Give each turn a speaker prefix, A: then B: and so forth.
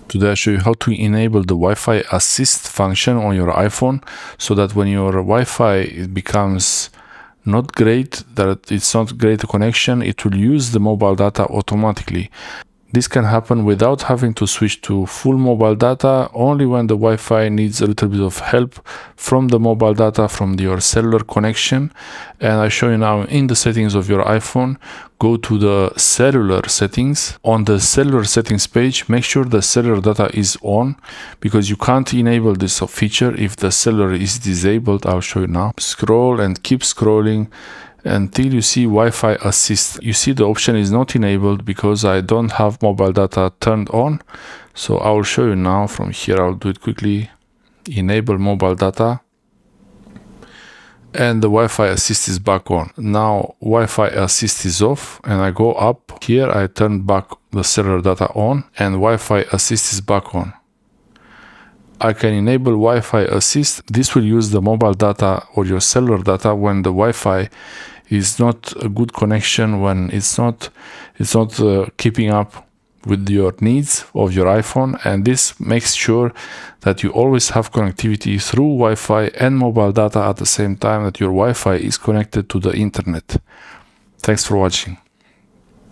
A: Today I show you how to enable the Wi-Fi assist function on your iPhone, so that when your Wi-Fi becomes not great, that it's not great connection, it will use the mobile data automatically. This can happen without having to switch to full mobile data, only when the Wi-Fi needs a little bit of help from the mobile data from your cellular connection. And I show you now in the settings of your iPhone, go to the cellular settings. On the cellular settings page, make sure the cellular data is on, because you can't enable this feature if the cellular is disabled. I'll show you now. Scroll and keep scrolling until you see Wi-Fi assist. You see the option is not enabled because I don't have mobile data turned on. So I will show you now from here. I'll do it quickly. Enable mobile data. And the Wi-Fi assist is back on. Now Wi-Fi assist is off and I go up. Here I turn back the cellular data on and Wi-Fi assist is back on. I can enable Wi-Fi assist. This will use the mobile data or your cellular data when the Wi-Fi is not a good connection, when it's not keeping up with your needs of your iPhone. And this makes sure that you always have connectivity through Wi-Fi and mobile data at the same time, that your Wi-Fi is connected to the internet. Thanks for watching.